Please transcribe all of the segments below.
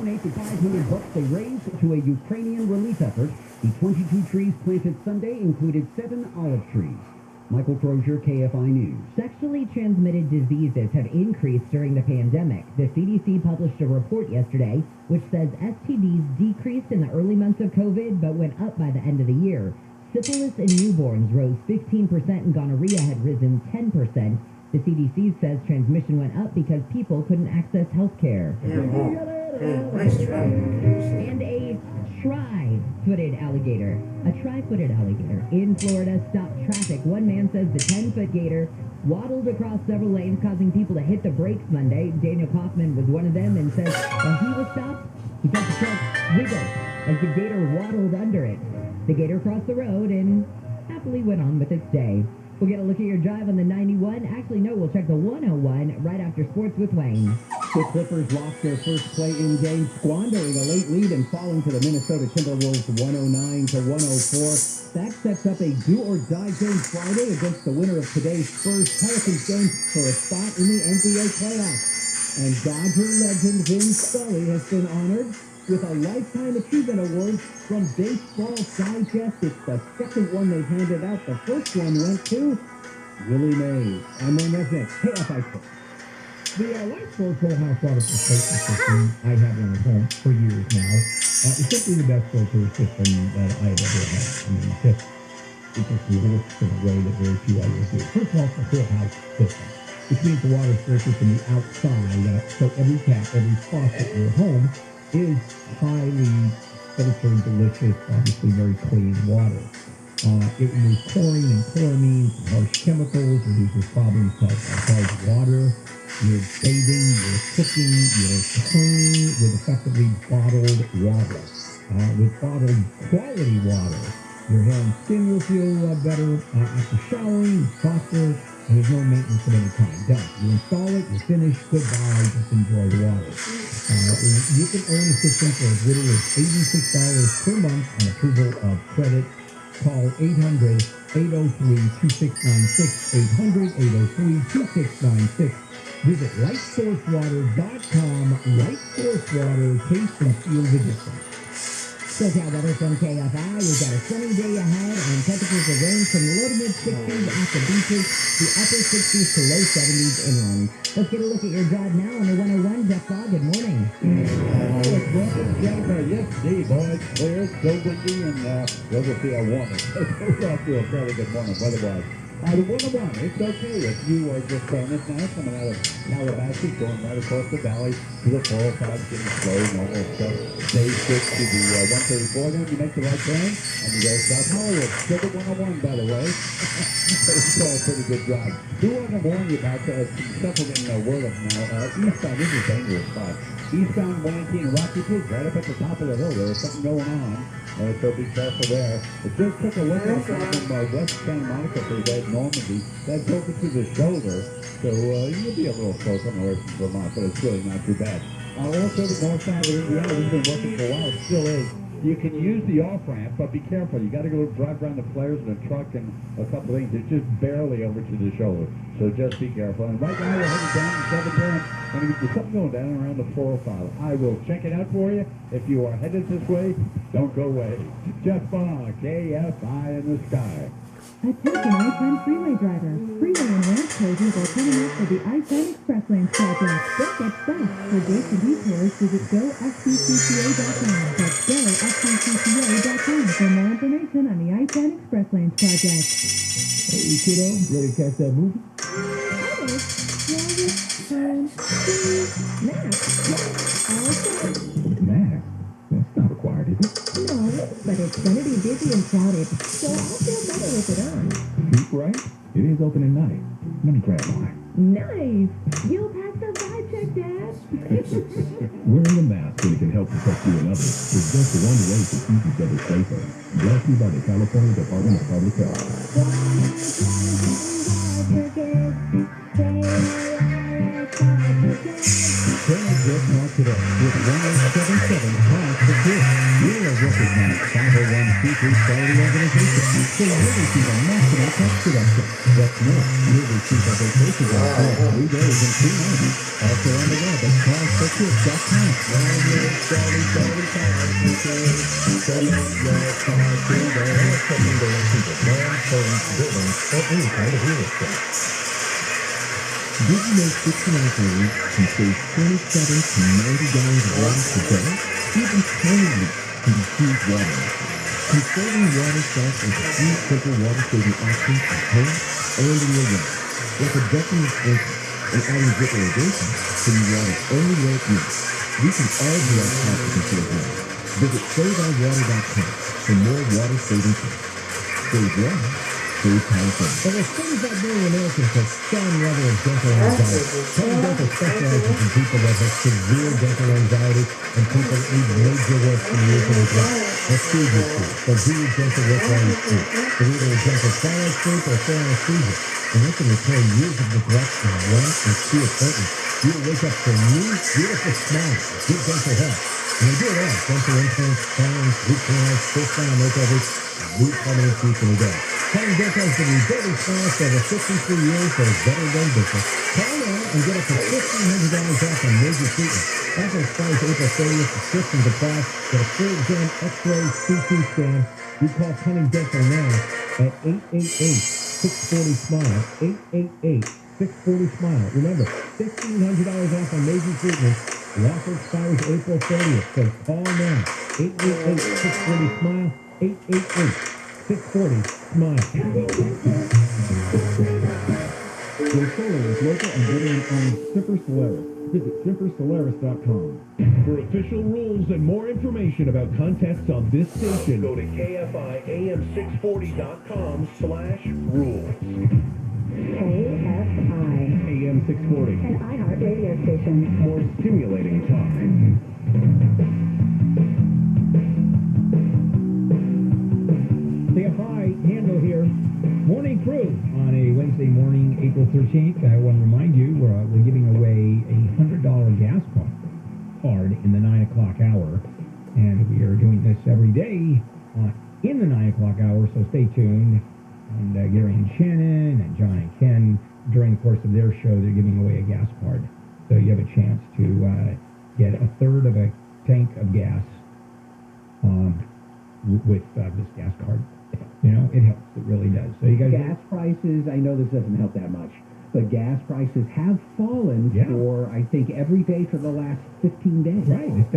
donate the 500 bucks they raised to a Ukrainian relief effort. The 22 trees planted Sunday included 7 olive trees. Michael Crozier, KFI News. Sexually transmitted diseases have increased during the pandemic. The CDC published a report yesterday which says STDs decreased in the early months of COVID but went up by the end of the year. Syphilis in newborns rose 15% and gonorrhea had risen 10%. The CDC says transmission went up because people couldn't access health care. Nice try. And a tri-footed alligator. A tri-footed alligator in Florida stopped traffic. One man says the 10-foot gator waddled across several lanes, causing people to hit the brakes Monday. Daniel Kaufman was one of them and says while he was stopped, he felt the truck wiggle as the gator waddled under it. The gator crossed the road and happily went on with its day. We'll get a look at your drive on the 91. Actually, no, we'll check the 101 right after sports with Wayne. The Clippers lost their first play-in game, squandering a late lead and falling to the Minnesota Timberwolves 109-104. That sets up a do-or-die game Friday against the winner of today's Spurs Pelicans game for a spot in the NBA playoffs. And Dodger legend Vince Scully has been honored with a Lifetime Achievement Award from Baseball Digest. It's the second one they've handed out. The first one went to Willie Mays. I'm Wayne Resnick, KFI Sports. The Light Source Whole House Water Filtration System I have in my home for years now. It's simply the best filter system that I've ever had. I mean, it just works in a way that very few others do. First of all, it's a whole house system, which means the water filters from the outside. So every tap, every faucet in your home is highly filtered, delicious, obviously very clean water. It removes chlorine and chloramine, harsh chemicals, reduces problems caused water. You're bathing, you're cooking, you're cleaning with effectively bottled water. With bottled quality water, your hair and skin will feel better after showering, softer, and there's no maintenance of any kind. Done. You install it, you're finished, goodbye, just enjoy the water. You can earn a system for as little as $86 per month on approval of credit. Call 800-803-2696, 800-803-2696. Visit lightsourcewater.com. Light Source Water, taste and feel the difference. SoCal weather from KFI. We've got a sunny day ahead and temperatures will range from the low to mid-60s at the beaches to upper 60s to low 70s inland. Let's get a look at your drive now on the 101. Jeff Fogg, good morning. Yes, indeed, boys. Clear, still windy, and we'll see how warm it is. We're off to a fairly good morning weather-wise. The 101, it's okay if you are just on this now, coming out of Calabasas, going right across the valley to the 405, getting slow, normal stuff. Stay switch to the 134, then you make the right turn, and you go South Hollywood. Still the 101, by the way. It's all a pretty good drive. Do want to warn you about some stuff we're getting word of now. Eastbound, this is a dangerous spot. Eastbound 118 Rocky Peak, right up at the top of the hill. There was something going on, so be careful there. It just took a window from West Santa Monica to Red Normandy. That's over to the shoulder, so you'll be a little slow coming away from Vermont, but it's really not too bad. Also, the north side of Indiana, we've been working for a while, it still is. You can use the off-ramp, but be careful. You got to go drive around the flares in a truck and a couple things. It's just barely over to the shoulder, so just be careful. And right now we're heading down to 710, and there's something going down around the 405. I will check it out for you. If you are headed this way, don't go away. Jeff Fogg, KFI in the sky. Attention I-10 freeway drivers. Freeway and ramp closures are coming up for the I-10 Express Lanes project. Don't get stuck. For dates and details, visit GoFBCCA.com. That's GoFBCCA.com for more information on the I-10 Express Lanes project. Hey, kiddo, ready to catch that movie? Max? That's not required, is it? No, but it's going to be busy and crowded, so I'll feel better with it on. Deep right? It is open at night. Let me grab mine. Nice! You'll pass the vibe check, Dad. Wearing a mask when it can help protect you and others is just one way to keep each other safer. Brought to you by the California Department of Public Health. Just mark today with 1877 pounds per kid. You are recognized 501c3 charity organization. They will receive a national tax deduction. What's more, you'll receive a vacation rental for 3 days and 2 nights. Also on the web at callforkids.com. Did you know 16 employees can save 27 to 90 gallons of water per day? Even tiny leaks can be huge water losses. Conserving water starts with a few simple water-saving options at home and in your yard, like a decking of sprinkles and adding drip irrigation so you water only where it needs. We can all do our part to conserve water. Visit SaveOurWater.com for more water-saving tips. Save water, save California. Over 75 million Americans have some level of dental anxiety. Tony Dental specializes in people that have severe dental anxiety and people that need major work from years in neglect. Let's see this too. They'll do your dental work while you sleep. They're either a dental follow sleep or full anesthesia. And they can repair years of neglect in 1 or 2 appointments. You'll wake up to a new, beautiful smile. Good dental health. And they do it all. Dental implants, crowns, root canals, full smile makeovers, root harmony teeth in a day. Tony Dental has been rebuilding smiles for over 53 years for his veteran business. Call now and get up to $1,500 off on major treatment. Offer expires April 30th. Restrictions apply. Get a full exam, x-ray, CT scan. You call Cunning Dental now at 888-640-SMILE. 888-640-SMILE. Remember, $1,500 off on major treatments. The offer expires April 30th. So call now. 888-640-SMILE. 888-640-SMILE. Your solar is local and veteran-owned Simper Solaris. Visit SimperSolaris.com. For official rules and more information about contests on this station, go to KFIAM640.com/rules. KFI, AM 640. an iHeart radio station. More stimulating talk. KFI, Handle here. Morning crew on a Wednesday morning, April 13th. I want to remind you we're giving away a $100 gas card in the 9 o'clock hour. And we are doing this every day in the 9 o'clock hour, so stay tuned. And Gary and Shannon and John and Ken, during the course of their show, they're giving away a gas card. So you have a chance to get a third of a tank of gas with this gas card. You know, it helps. It really does. So you guys... Gas prices, I know this doesn't help that much, but gas prices have fallen for, I think, every day for the last 15 days. Right. It's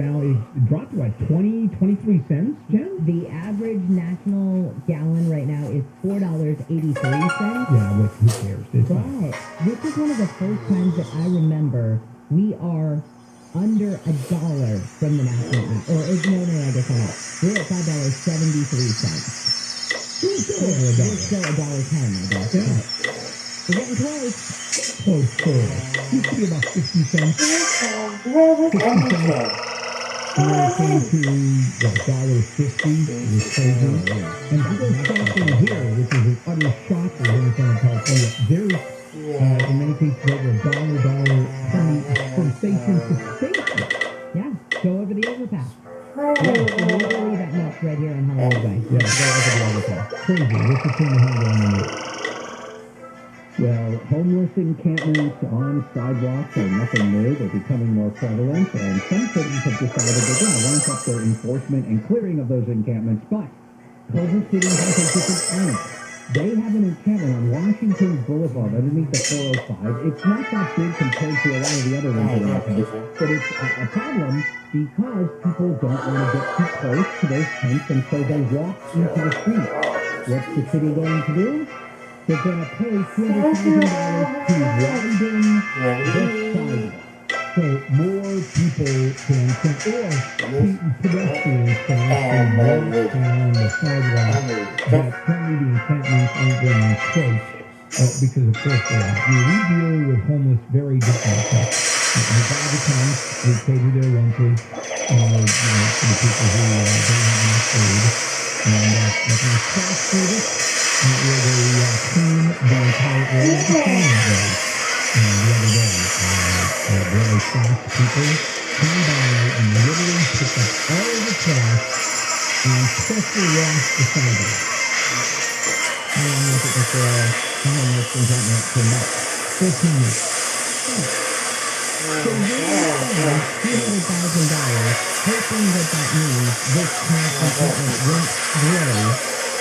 dropped to, what, 23 cents, Jen? The average national gallon right now is $4.83. Yeah, but who cares? It's But this is one of the first times that I remember we are under $1 from the national average. Or, no, I guess I'm not. We're at $5.73. We're still $1.10, I guess. Yeah. We're getting close. Close. Used to be about 50 cents. 50 cents. And then it came to $1.50. It was crazy. And if you go shopping here, which is an utter shocker here in Southern California, there's, in many cases, over $1 from station to station. Yeah, go over the overpass. Literally that much right here on Hollywood Way. Yeah, go over the overpass. Crazy. What's the thing behind on the news? Well, homeless encampments on sidewalks are nothing new. They're becoming more prevalent, and some cities have decided they're going to ramp up their enforcement and clearing of those encampments. But Culver City has a different plan. They have an encampment on Washington Boulevard underneath the 405. It's not that big compared to a lot of the other ones around town, but it's a problem because people don't want to get too close to those tents, and so they walk into the street. What's the city going to do? They're going to pay $200,000 to widen the sidewalk. So more people can pedestrians can actually walk down the sidewalk that currently the encampments aren't going in place because of course we deal with homeless very differently. The guys come, they cater their lunches, for the people who don't have enough food, and like a craft service where they clean the entire area of the cleaning day. The other day, very fast people came by and literally picked up all of the trash and Chrysler lost the cyber. How long was it before someone was contentment that came back? 15 years. So they spent $200,000 hoping that means this current contentment won't grow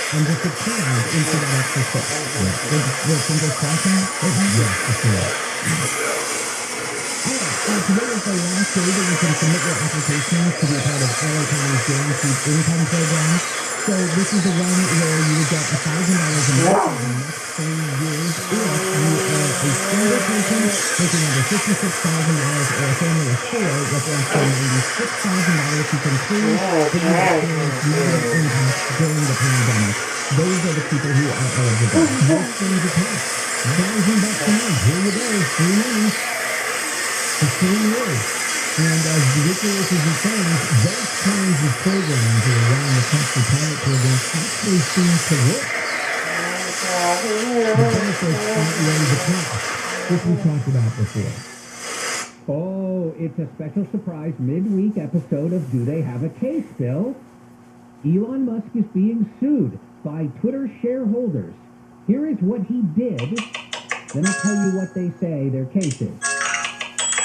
and just expand into that extra six. We're single crossing right now? Yes, for sure. Alright, so today is the last day that you can submit your application to be a part of LA County's Guaranteed Income Program. So this is the one where you would get $1,000 a month for the next 3 years if you are a single person making under $56,000 or a family of 4 with less than $96,000 you can prove that you experienced negative impact during the pandemic. Those are the people who are eligible. Most things account. $1,000 a month. Here you go. 3 months. For 3 years. And as ridiculous as it sounds, those kinds of programs around the country, pilot programs, actually seem to work. The benefits outweigh the cost, which we talked about before. Oh, it's a special surprise midweek episode of Do They Have a Case, Bill? Elon Musk is being sued by Twitter shareholders. Here is what he did, then I'll tell you what they say their case is.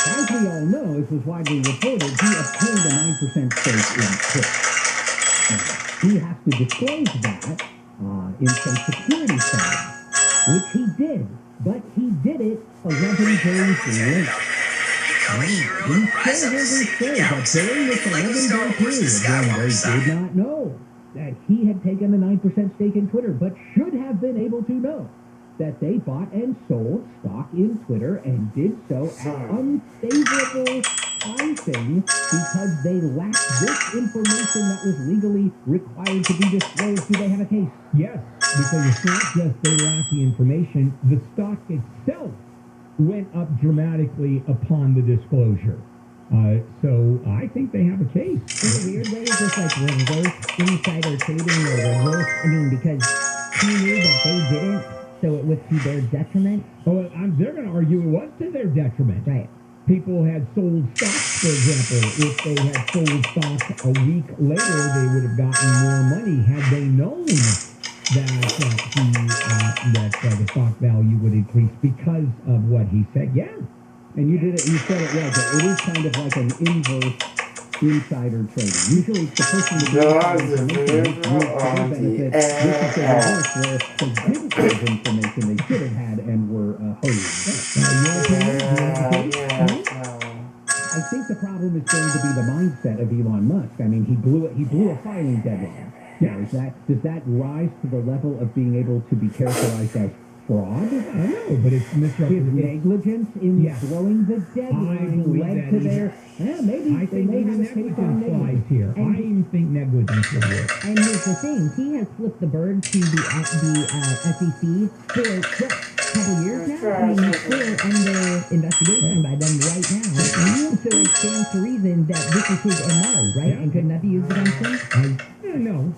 As we all know, this was widely reported, he obtained a 9% stake in Twitter. He has to disclose that in some security settings, which he did, but he did it 11 days late. These shareholders say that during this 11-day period, they did not know that he had taken a 9% stake in Twitter, but should have been able to know that they bought and sold stock in Twitter and did so at unfavorable pricing because they lacked this information that was legally required to be disclosed. Do they have a case? Yes, because it's not just they lack the information, the stock itself went up dramatically upon the disclosure. So I think they have a case. In a weird way, it's just like reverse insider trading or reverse, because he knew that they didn't, so it was to their detriment. Oh, they're going to argue it was to their detriment. Right. People had sold stocks, for example. If they had sold stock a week later, they would have gotten more money had they known that the stock value would increase because of what he said. Yeah. And you did it. You said it well, but it is kind of like an inverse insider trading. Usually, it's the person who gets the information who benefit. This is the reverse, where they didn't have information they should have had and were hosed. I think the problem is going to be the mindset of Elon Musk. I mean, he blew a filing deadline. Yeah, does that rise to the level of being able to be characterized as fraud? I don't know, but it's misrepresentation. His negligence in blowing the deadline led to their... maybe I think even negligence lies here. I even think negligence would work. And here's the thing. He has flipped the bird to the SEC for what, a couple years now? I mean, he's still under investigation by them right now. So it stands to reason that this is his MO, right? Yeah. And couldn't that be used against him? No.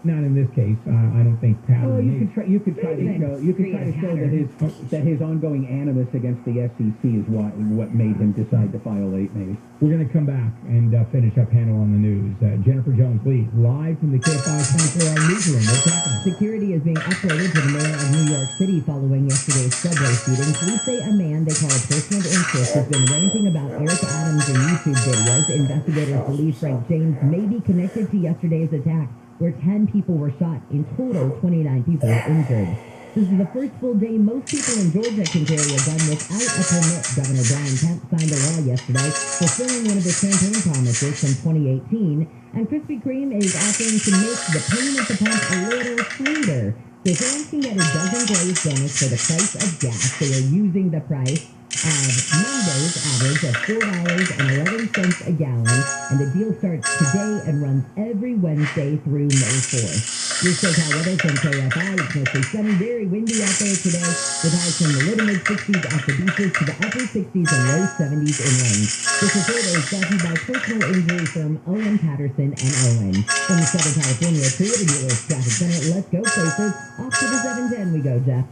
Not in this case. I don't think pattern. Oh, you could try to show that his ongoing animus against the SEC is what made him decide to file late. Maybe we're going to come back and finish up Handle on the News. Jennifer Jones-Lee, live from the Kfi 24-hour newsroom. What's happening? Security is being uploaded to the mayor of New York City following yesterday's subway shooting. Police say a man they call a person of interest has been ranting about Eric Adams in YouTube videos. Investigators believe Frank James may be connected to yesterday's attack, where 10 people were shot. In total, 29 people were injured. This is the first full day most people in Georgia can carry a gun without a permit. Governor Brian Kemp signed a law yesterday, fulfilling one of his campaign promises from 2018. And Krispy Kreme is offering to make the payment at the pump a little sweeter. So fans can get a dozen glazed donuts for the price of gas. They are using the price of Monday's average of $4.11 a gallon, and the deal starts today and runs every Wednesday through May 4th. Your SoCal weather from KFI. It's mostly sunny, very windy out there today, with highs from the low to mid 60s off the beaches to the upper 60s and low 70s inland. This report is brought to you by personal injury firm Owen Patterson and Owen. From the Southern California Toyota Dealers Traffic Center, let's go places. Off to the 710 we go, Jeff.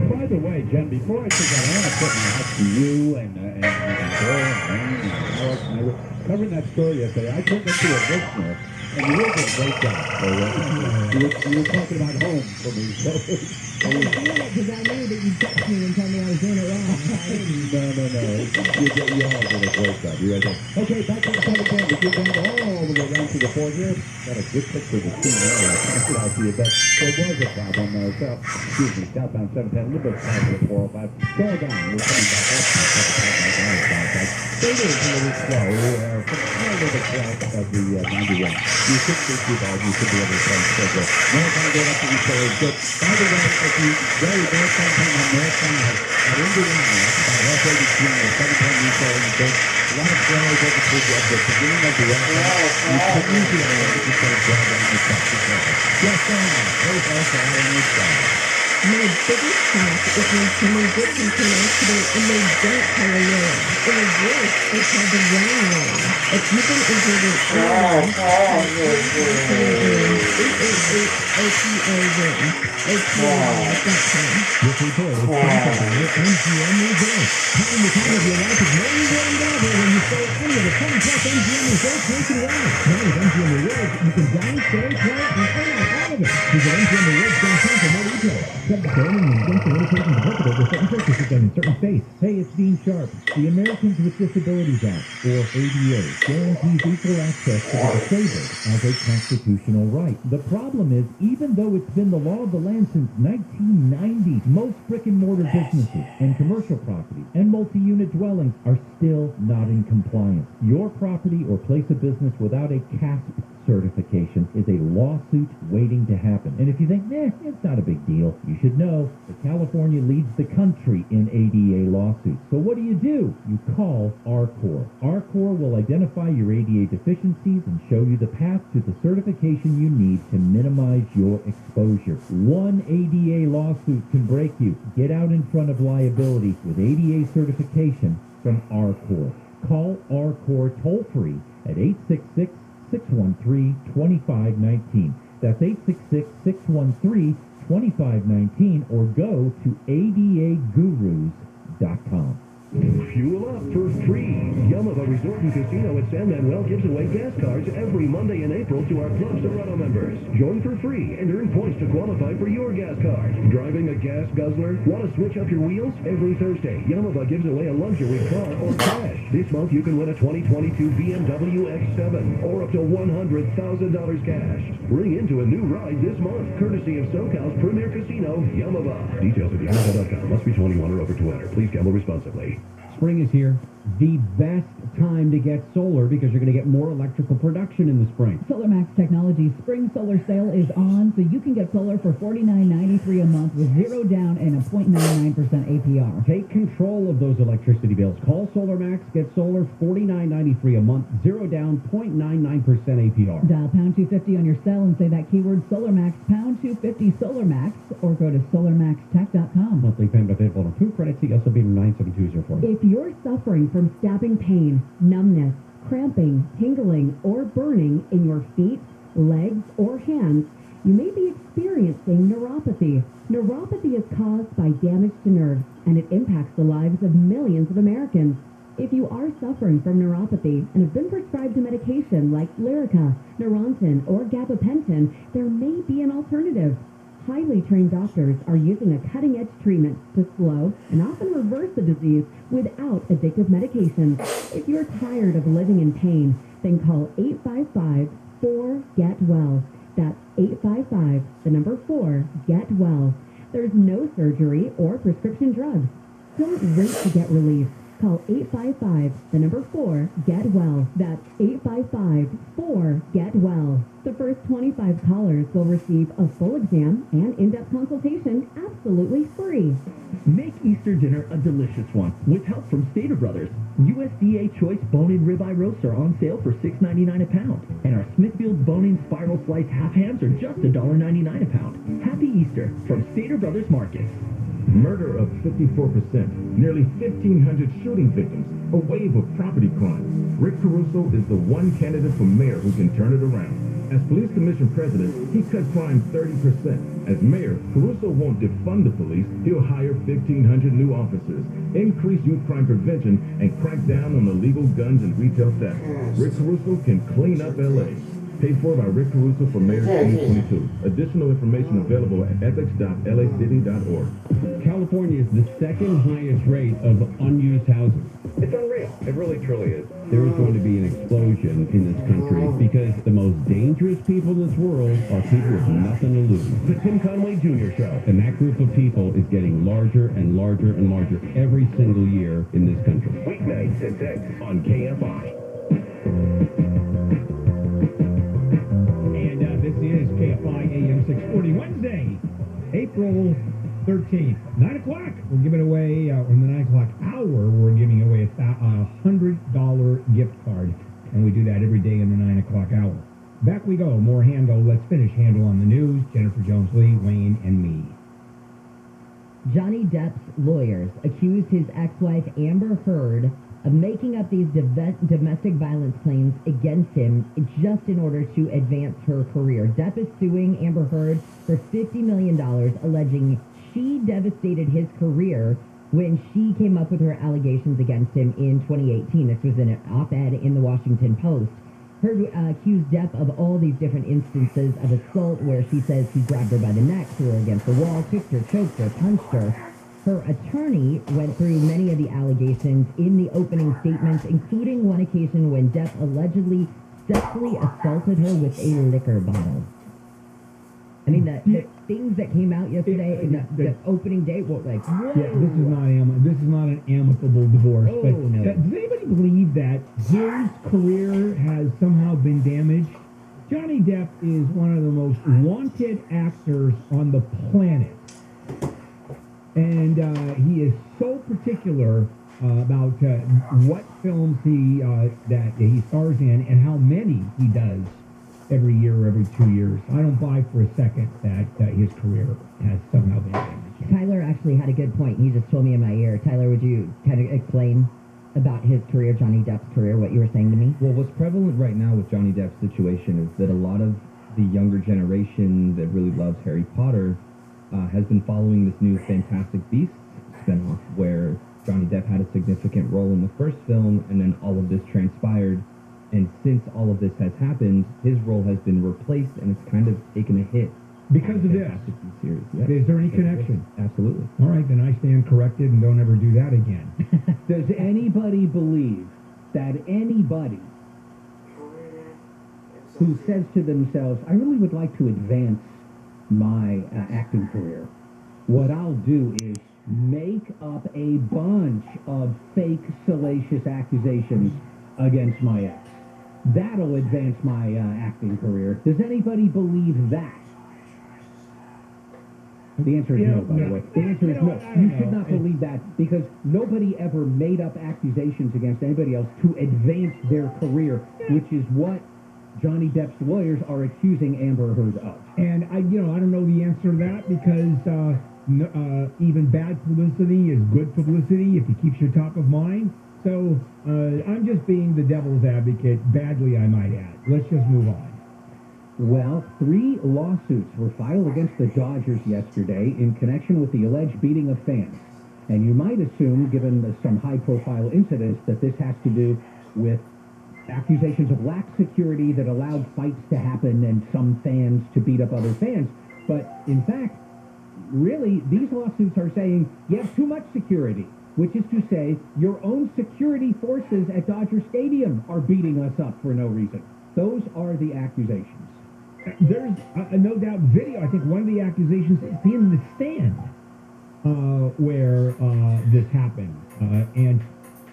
By the way, Jen, before I forget, I want to put my hat to you and Bill and Wayne and Alex. And I was covering that story yesterday. I turned into a listener And you did a great job. So, you were talking about home for me. So, I was doing it because I knew that you'd text me and tell me I was doing it wrong. no. You all did a great job. You guys did. Okay, back to the seventh game. We get down all the way down to the fourth here. Got a good picture of the team there. I'll pass it out to you. But there was a problem. Southbound 710, a little bit south of the 405. Slow down. We're coming back up. They were a little slow. A little bit south of the 91. You should be too bad. You should be able to play schedule. No time to go up to the story. Good. By the way, if you very sometime on North Side at Indiana, about halfway between the 710 Eco and the big, a lot of flares over to the beginning of the round. You couldn't easily have to just drive down the top. Yes, sir. Those also are on this side. My biggest shock is when someone gets into an accident and they don't tell a lawyer. It is worse, they tell the wrong lawyer. If you've been injured in any way, call 888-OPA-WIN. OPA.com. This report is sponsored by MGM Resorts. Having the time of your life is more than ever when you stay at any of the 20+ MGM Resorts nationwide. Now with MGM Rewards, you can dine, stay, play, and earn all of it. Visit MGMRewards.com for more details. Subject to earning and redemption limitations applicable to certain purchases done in certain states. Hey, it's Dean Sharp. The Americans with Disabilities Act, or ADA, guarantees equal access to the disabled as a constitutional right. The problem is, even though it's been the law of the land since 1990, most brick-and-mortar businesses and commercial property and multi-unit dwellings are still not in compliance. Your property or place of business without a CASP certification is a lawsuit waiting to happen. And if you think, it's not a big deal, you should know that California leads the country in ADA lawsuits. So what do? You call RCOR. RCOR will identify your ADA deficiencies and show you the path to the certification you need to minimize your exposure. One ADA lawsuit can break you. Get out in front of liability with ADA certification from RCOR. Call RCOR toll-free at 866-613-2519. That's 866-613-2519, or go to adagurus.com. Fuel up for free. Yamaha Resort and Casino at San Manuel gives away gas cards every Monday in April to our Club Serrano members. Join for free and earn points to qualify for your gas card. Driving a gas guzzler? Want to switch up your wheels? Every Thursday, Yamaha gives away a luxury car or cash. This month, you can win a 2022 BMW X7 or up to $100,000 cash. Bring into a new ride this month, courtesy of SoCal's premier casino, Yamaha. Details at Yamaha.com. Must be 21 or over to enter. Please gamble responsibly. Spring is here. The best time to get solar because you're going to get more electrical production in the spring. SolarMax Technology's spring solar sale is on, so you can get solar for $49.93 a month with zero down and a 0.99% APR. Take control of those electricity bills. Call SolarMax, get solar $49.93 a month, zero down, 0.99% APR. Dial pound 250 on your cell and say that keyword SolarMax, pound 250 SolarMax, or go to solarmaxtech.com. Monthly payment available on 2 credits. CSLB 97204. If you're suffering from stabbing pain, numbness, cramping, tingling, or burning in your feet, legs, or hands, you may be experiencing neuropathy. Neuropathy is caused by damage to nerves, and it impacts the lives of millions of Americans. If you are suffering from neuropathy and have been prescribed a medication like Lyrica, Neurontin, or gabapentin, there may be an alternative. Highly trained doctors are using a cutting-edge treatment to slow and often reverse the disease without addictive medications. If you're tired of living in pain, then call 855-4-GET-WELL. That's 855-4-GET-WELL. There's no surgery or prescription drugs. Don't wait to get relief. Call 855-4-GET-WELL. That's 855-4-GET-WELL. The first 25 callers will receive a full exam and in-depth consultation absolutely free. Make Easter dinner a delicious one with help from Stater Brothers. USDA Choice Bone-In Ribeye Roasts are on sale for $6.99 a pound. And our Smithfield Bone-In Spiral Slice Half Hams are just $1.99 a pound. Happy Easter from Stater Brothers Markets. Murder of 54%, nearly 1,500 shooting victims, a wave of property crime. Rick Caruso is the one candidate for mayor who can turn it around. As police commission president, he cut crime 30%. As mayor, Caruso won't defund the police, he'll hire 1,500 new officers, increase youth crime prevention, and crack down on illegal guns and retail theft. Rick Caruso can clean up L.A. Paid for by Rick Caruso for Mayor 2022. Additional information available at ethics.lacity.org. California is the second highest rate of unused housing. It's unreal. It really, truly is. There is going to be an explosion in this country because the most dangerous people in this world are people with nothing to lose. The Tim Conway Jr. Show. And that group of people is getting larger and larger and larger every single year in this country. Weeknights at 6 on KFI. And this is KFI AM 640 Wednesday, April 13th, 9 o'clock. We're giving away, in the 9 o'clock hour, we're giving away a $100 gift card. And we do that every day in the 9 o'clock hour. Back we go. More Handle. Let's finish Handle on the news. Jennifer Jones-Lee, Wayne, and me. Johnny Depp's lawyers accused his ex-wife Amber Heard of making up these domestic violence claims against him just in order to advance her career. Depp is suing Amber Heard for $50 million, alleging she devastated his career when she came up with her allegations against him in 2018. This was in an op-ed in the Washington Post. Heard accused Depp of all these different instances of assault where she says he grabbed her by the neck, threw her against the wall, kicked her, choked her, punched her. Her attorney went through many of the allegations in the opening statements, including one occasion when Depp allegedly sexually assaulted her with a liquor bottle. I mean, the things that came out yesterday in the opening day were like, whoa. Yeah, this is not an amicable divorce. Oh, but no. Does anybody believe that his career has somehow been damaged? Johnny Depp is one of the most wanted actors on the planet. And he is so particular about what films that he stars in and how many he does every year or every 2 years. I don't buy for a second that his career has somehow been damaged. Tyler actually had a good point. He just told me in my ear. Tyler, would you kind of explain about his career, Johnny Depp's career, what you were saying to me? Well, what's prevalent right now with Johnny Depp's situation is that a lot of the younger generation that really loves Harry Potter has been following this new Fantastic Beasts spinoff where Johnny Depp had a significant role in the first film, and then all of this transpired. And since all of this has happened, his role has been replaced, and it's kind of taken a hit. Because of this? Series. Yep. Is there any connection? Absolutely. All right, then I stand corrected and don't ever do that again. Does anybody believe that anybody who says to themselves, I really would like to advance my acting career, what I'll do is make up a bunch of fake, salacious accusations against my ex. That'll advance my acting career. Does anybody believe that? The answer is no, by the way. The answer is no. You should not believe that because nobody ever made up accusations against anybody else to advance their career, which is what Johnny Depp's lawyers are accusing Amber Heard of. And I don't know the answer to that because even bad publicity is good publicity if it keeps you top of mind. So I'm just being the devil's advocate, badly I might add. Let's just move on. Well, 3 lawsuits were filed against the Dodgers yesterday in connection with the alleged beating of fans. And you might assume, given some high-profile incidents, that this has to do with accusations of lax security that allowed fights to happen and some fans to beat up other fans. But in fact, really, these lawsuits are saying you have too much security, which is to say your own security forces at Dodger Stadium are beating us up for no reason. Those are the accusations. There's no doubt video. I think one of the accusations is in the stand where this happened. And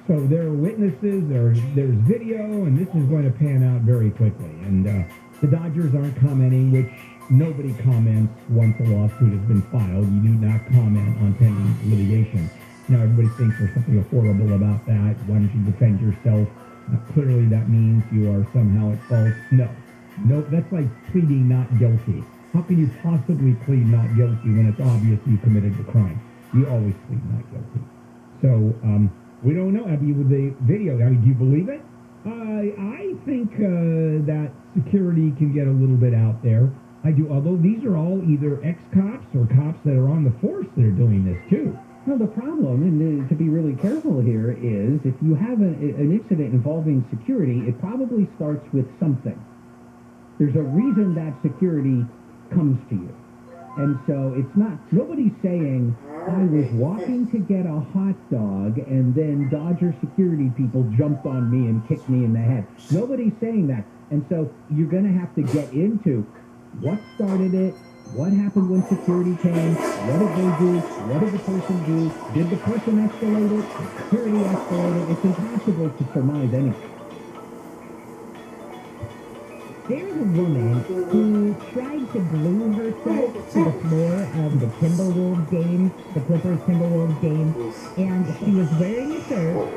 so there are witnesses, there's video, and this is going to pan out very quickly. And the Dodgers aren't commenting, which nobody comments once a lawsuit has been filed. You do not comment on pending litigation. Now, everybody thinks there's something horrible about that. Why don't you defend yourself? Clearly, that means you are somehow at fault. No, that's like pleading not guilty. How can you possibly plead not guilty when it's obvious you committed the crime? You always plead not guilty. So, we don't know. I mean, with the video, do you believe it? I think that security can get a little bit out there. I do, although these are all either ex-cops or cops that are on the force that are doing this, too. Well, the problem, and to be really careful here, is if you have an incident involving security, it probably starts with something. There's a reason that security comes to you. And so it's not, nobody's saying, I was walking to get a hot dog and then Dodger security people jumped on me and kicked me in the head. Nobody's saying that. And so you're going to have to get into what started it, what happened when security came, what did they do, what did the person do, did the person escalate it, did security escalate it? It's impossible to surmise anything. There's a woman who tried to glue herself to the floor of the Timberwolves game, the Clippers Timberwolves game, and she was wearing a shirt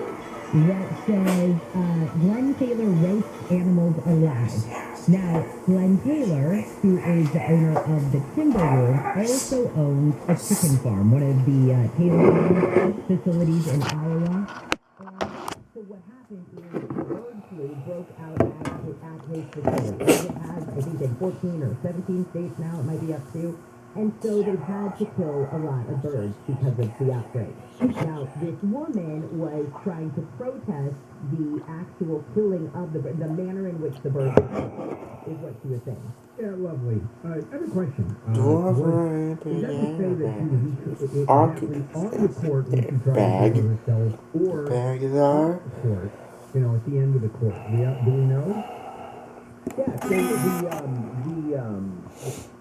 that says, Glenn Taylor roasts animals alive. Now, Glenn Taylor, who is the owner of the Timberwolves, also owns a chicken farm, one of the Taylor Farm facilities in Iowa. So what happened is bird flu broke out at his facility. It has, I think, in 14 or 17 states now, it might be up to. And so they've had to kill a lot of birds because of the outbreak. Now, this woman was trying to protest the actual killing of the bird, the manner in which the birds were killed, is what she was saying. Yeah, lovely. I have a question. Does that say that she was exactly on the court when she tried to kill herself, or Bag is off the court, at the end of the court? Do we know? Yeah, so the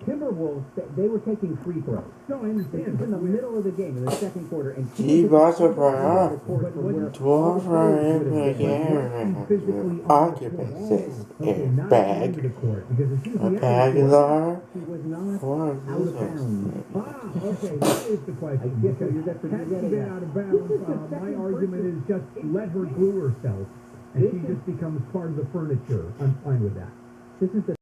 Timberwolves, they were taking free throws. No, I understand. It was in the middle of the game, in the second quarter, and He bought a product. Dwarf occupancies in not bag. into the court, because if she was A the end bag of the is court, our she was not for out of bounds. okay, that is the question. I guess you're Had she been out of bounds, my argument is just let her glue herself, and she just becomes part of the furniture. I'm fine with that. This is the